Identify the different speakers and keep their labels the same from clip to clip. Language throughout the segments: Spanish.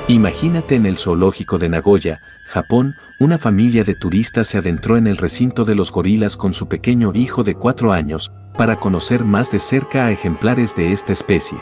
Speaker 1: Imagínate en el zoológico de Nagoya, Japón, una familia de turistas se adentró en el recinto de los gorilas con su pequeño hijo de 4 años, para conocer más de cerca a ejemplares de esta especie.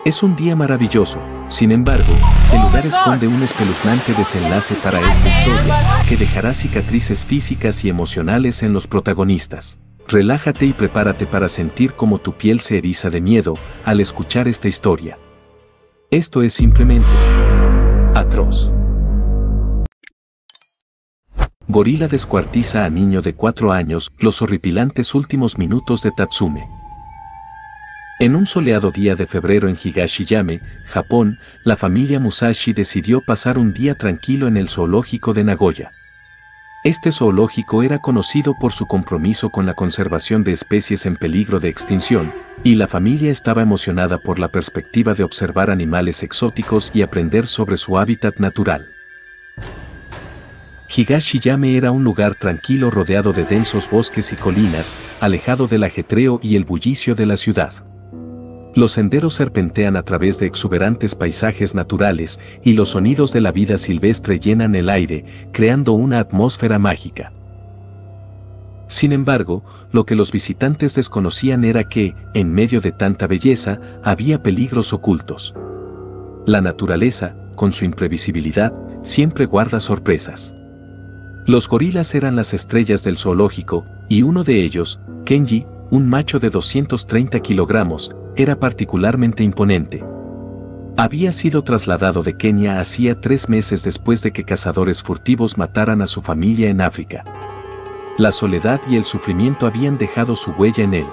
Speaker 1: Es un día maravilloso, sin embargo, el lugar esconde un espeluznante desenlace para esta historia, que dejará cicatrices físicas y emocionales en los protagonistas. Relájate y prepárate para sentir cómo tu piel se eriza de miedo al escuchar esta historia. Esto es simplemente atroz. Gorila descuartiza a niño de 4 años, los horripilantes últimos minutos de Tatsume. En un soleado día de febrero en Higashiyame, Japón, la familia Musashi decidió pasar un día tranquilo en el zoológico de Nagoya. Este zoológico era conocido por su compromiso con la conservación de especies en peligro de extinción, y la familia estaba emocionada por la perspectiva de observar animales exóticos y aprender sobre su hábitat natural. Higashiyame era un lugar tranquilo rodeado de densos bosques y colinas, alejado del ajetreo y el bullicio de la ciudad. Los senderos serpentean a través de exuberantes paisajes naturales y los sonidos de la vida silvestre llenan el aire, creando una atmósfera mágica. Sin embargo, lo que los visitantes desconocían era que, en medio de tanta belleza, había peligros ocultos. La naturaleza, con su imprevisibilidad, siempre guarda sorpresas. Los gorilas eran las estrellas del zoológico, y uno de ellos, Kenji, un macho de 230 kilogramos, era particularmente imponente. Había sido trasladado de Kenia hacía 3 meses después de que cazadores furtivos mataran a su familia en África. La soledad y el sufrimiento habían dejado su huella en él.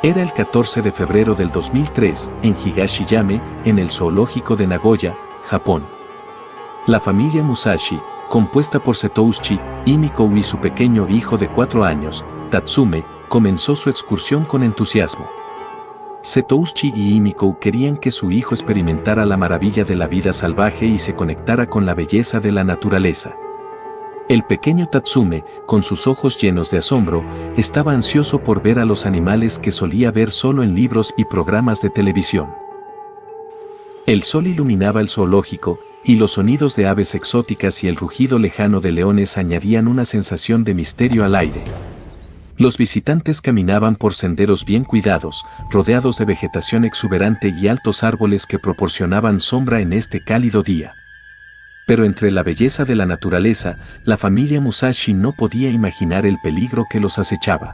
Speaker 1: Era el 14 de febrero del 2003, en Higashiyame, en el zoológico de Nagoya, Japón. La familia Musashi, compuesta por Setouchi, Himiko y su pequeño hijo de 4 años, Tatsume, comenzó su excursión con entusiasmo. Setouchi y Himiko querían que su hijo experimentara la maravilla de la vida salvaje y se conectara con la belleza de la naturaleza. El pequeño Tatsume, con sus ojos llenos de asombro, estaba ansioso por ver a los animales que solía ver solo en libros y programas de televisión. El sol iluminaba el zoológico, y los sonidos de aves exóticas y el rugido lejano de leones añadían una sensación de misterio al aire. Los visitantes caminaban por senderos bien cuidados, rodeados de vegetación exuberante y altos árboles que proporcionaban sombra en este cálido día. Pero entre la belleza de la naturaleza, la familia Musashi no podía imaginar el peligro que los acechaba.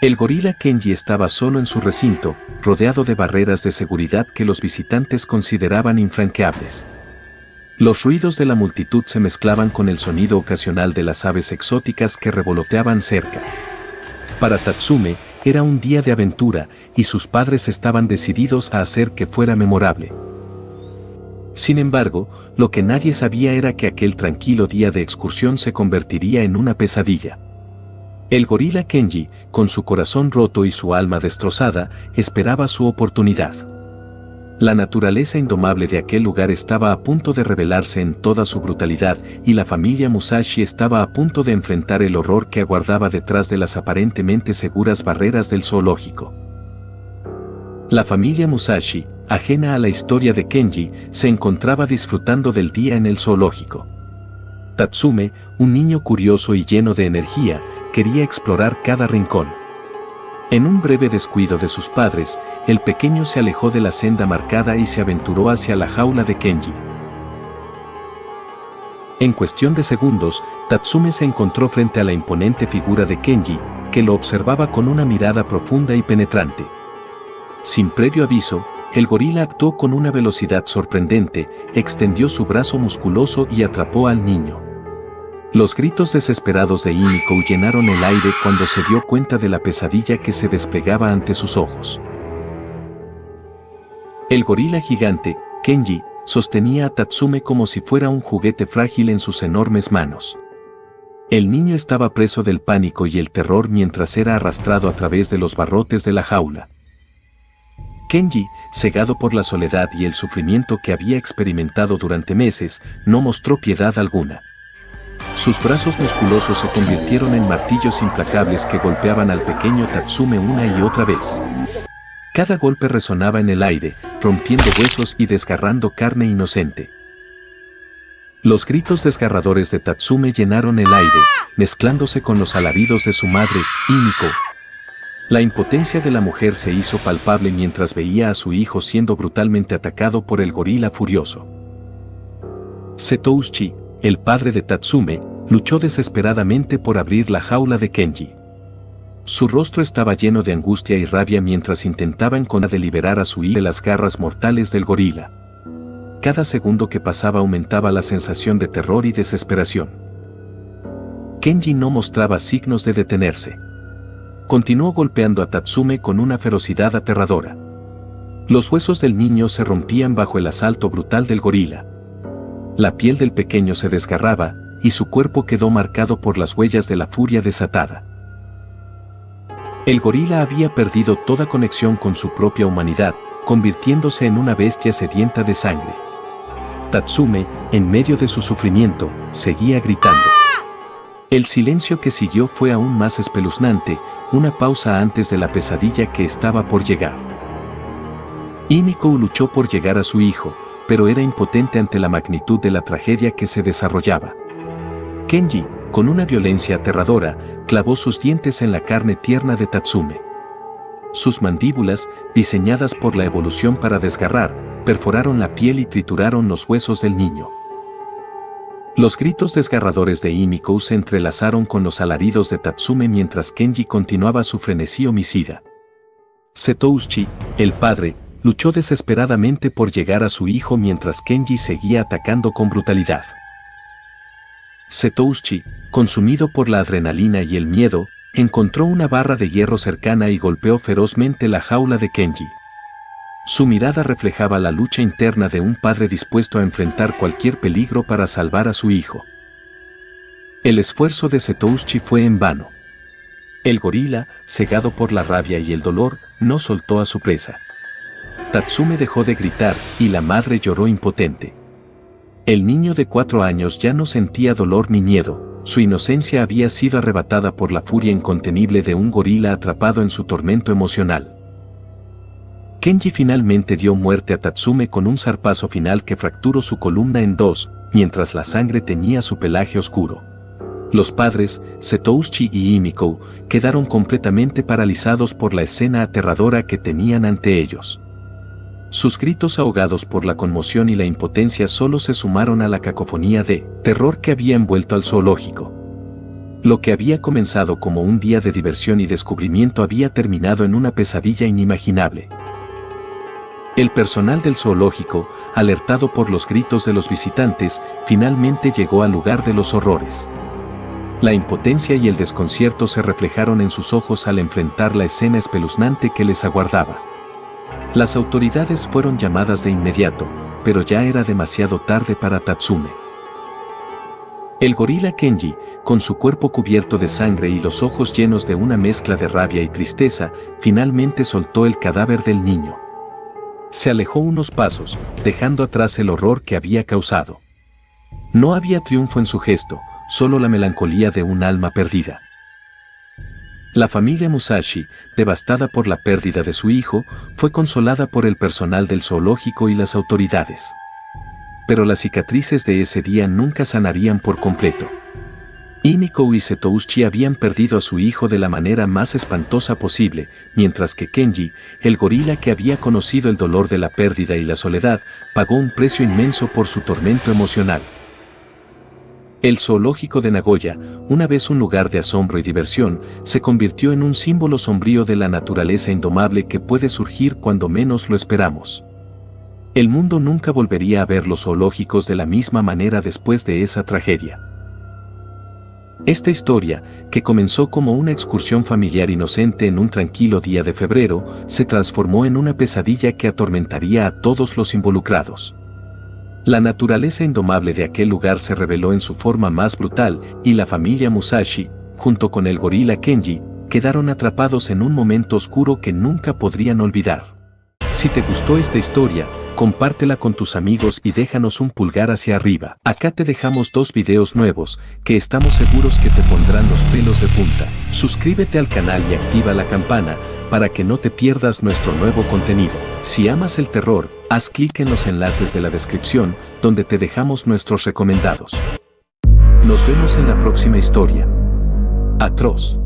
Speaker 1: El gorila Kenji estaba solo en su recinto, rodeado de barreras de seguridad que los visitantes consideraban infranqueables. Los ruidos de la multitud se mezclaban con el sonido ocasional de las aves exóticas que revoloteaban cerca. Para Tatsume, era un día de aventura, y sus padres estaban decididos a hacer que fuera memorable. Sin embargo, lo que nadie sabía era que aquel tranquilo día de excursión se convertiría en una pesadilla. El gorila Kenji, con su corazón roto y su alma destrozada, esperaba su oportunidad. La naturaleza indomable de aquel lugar estaba a punto de revelarse en toda su brutalidad, y la familia Musashi estaba a punto de enfrentar el horror que aguardaba detrás de las aparentemente seguras barreras del zoológico. La familia Musashi, ajena a la historia de Kenji, se encontraba disfrutando del día en el zoológico. Tatsume, un niño curioso y lleno de energía, quería explorar cada rincón. En un breve descuido de sus padres, el pequeño se alejó de la senda marcada y se aventuró hacia la jaula de Kenji. En cuestión de segundos, Tatsume se encontró frente a la imponente figura de Kenji, que lo observaba con una mirada profunda y penetrante. Sin previo aviso, el gorila actuó con una velocidad sorprendente, extendió su brazo musculoso y atrapó al niño. Los gritos desesperados de Himiko llenaron el aire cuando se dio cuenta de la pesadilla que se desplegaba ante sus ojos. El gorila gigante, Kenji, sostenía a Tatsume como si fuera un juguete frágil en sus enormes manos. El niño estaba preso del pánico y el terror mientras era arrastrado a través de los barrotes de la jaula. Kenji, cegado por la soledad y el sufrimiento que había experimentado durante meses, no mostró piedad alguna. Sus brazos musculosos se convirtieron en martillos implacables que golpeaban al pequeño Tatsume una y otra vez. Cada golpe resonaba en el aire, rompiendo huesos y desgarrando carne inocente. Los gritos desgarradores de Tatsume llenaron el aire, mezclándose con los alaridos de su madre, Himiko. La impotencia de la mujer se hizo palpable mientras veía a su hijo siendo brutalmente atacado por el gorila furioso. Setouchi, el padre de Tatsume, luchó desesperadamente por abrir la jaula de Kenji. Su rostro estaba lleno de angustia y rabia mientras intentaba encontrar liberar a su hijo de las garras mortales del gorila. Cada segundo que pasaba aumentaba la sensación de terror y desesperación. Kenji no mostraba signos de detenerse. Continuó golpeando a Tatsume con una ferocidad aterradora. Los huesos del niño se rompían bajo el asalto brutal del gorila. La piel del pequeño se desgarraba, y su cuerpo quedó marcado por las huellas de la furia desatada. El gorila había perdido toda conexión con su propia humanidad, convirtiéndose en una bestia sedienta de sangre. Tatsume, en medio de su sufrimiento, seguía gritando. El silencio que siguió fue aún más espeluznante, una pausa antes de la pesadilla que estaba por llegar. Himiko luchó por llegar a su hijo, pero era impotente ante la magnitud de la tragedia que se desarrollaba. Kenji, con una violencia aterradora, clavó sus dientes en la carne tierna de Tatsume. Sus mandíbulas, diseñadas por la evolución para desgarrar, perforaron la piel y trituraron los huesos del niño. Los gritos desgarradores de Himiko se entrelazaron con los alaridos de Tatsume mientras Kenji continuaba su frenesí homicida. Setouchi, el padre, luchó desesperadamente por llegar a su hijo mientras Kenji seguía atacando con brutalidad. Setouchi, consumido por la adrenalina y el miedo, encontró una barra de hierro cercana y golpeó ferozmente la jaula de Kenji. Su mirada reflejaba la lucha interna de un padre dispuesto a enfrentar cualquier peligro para salvar a su hijo. El esfuerzo de Setouchi fue en vano. El gorila, cegado por la rabia y el dolor, no soltó a su presa. Tatsume dejó de gritar y la madre lloró impotente. El niño de 4 años ya no sentía dolor ni miedo. Su inocencia había sido arrebatada por la furia incontenible de un gorila atrapado en su tormento emocional. Kenji finalmente dio muerte a Tatsume con un zarpazo final que fracturó su columna en dos, mientras la sangre teñía su pelaje oscuro. Los padres, Setouchi y Himiko, quedaron completamente paralizados por la escena aterradora que tenían ante ellos. Sus gritos ahogados por la conmoción y la impotencia solo se sumaron a la cacofonía de terror que había envuelto al zoológico. Lo que había comenzado como un día de diversión y descubrimiento había terminado en una pesadilla inimaginable. El personal del zoológico, alertado por los gritos de los visitantes, finalmente llegó al lugar de los horrores. La impotencia y el desconcierto se reflejaron en sus ojos al enfrentar la escena espeluznante que les aguardaba. Las autoridades fueron llamadas de inmediato, pero ya era demasiado tarde para Tatsume. El gorila Kenji, con su cuerpo cubierto de sangre y los ojos llenos de una mezcla de rabia y tristeza, finalmente soltó el cadáver del niño. Se alejó unos pasos, dejando atrás el horror que había causado. No había triunfo en su gesto, solo la melancolía de un alma perdida. La familia Musashi, devastada por la pérdida de su hijo, fue consolada por el personal del zoológico y las autoridades. Pero las cicatrices de ese día nunca sanarían por completo. Himiko y Setouchi habían perdido a su hijo de la manera más espantosa posible, mientras que Kenji, el gorila que había conocido el dolor de la pérdida y la soledad, pagó un precio inmenso por su tormento emocional. El zoológico de Nagoya, una vez un lugar de asombro y diversión, se convirtió en un símbolo sombrío de la naturaleza indomable que puede surgir cuando menos lo esperamos. El mundo nunca volvería a ver los zoológicos de la misma manera después de esa tragedia. Esta historia, que comenzó como una excursión familiar inocente en un tranquilo día de febrero, se transformó en una pesadilla que atormentaría a todos los involucrados. La naturaleza indomable de aquel lugar se reveló en su forma más brutal y la familia Musashi, junto con el gorila Kenji, quedaron atrapados en un momento oscuro que nunca podrían olvidar. Si te gustó esta historia, compártela con tus amigos y déjanos un pulgar hacia arriba. Acá te dejamos 2 videos nuevos, que estamos seguros que te pondrán los pelos de punta. Suscríbete al canal y activa la campana, para que no te pierdas nuestro nuevo contenido. Si amas el terror, haz clic en los enlaces de la descripción, donde te dejamos nuestros recomendados. Nos vemos en la próxima historia. Atroz.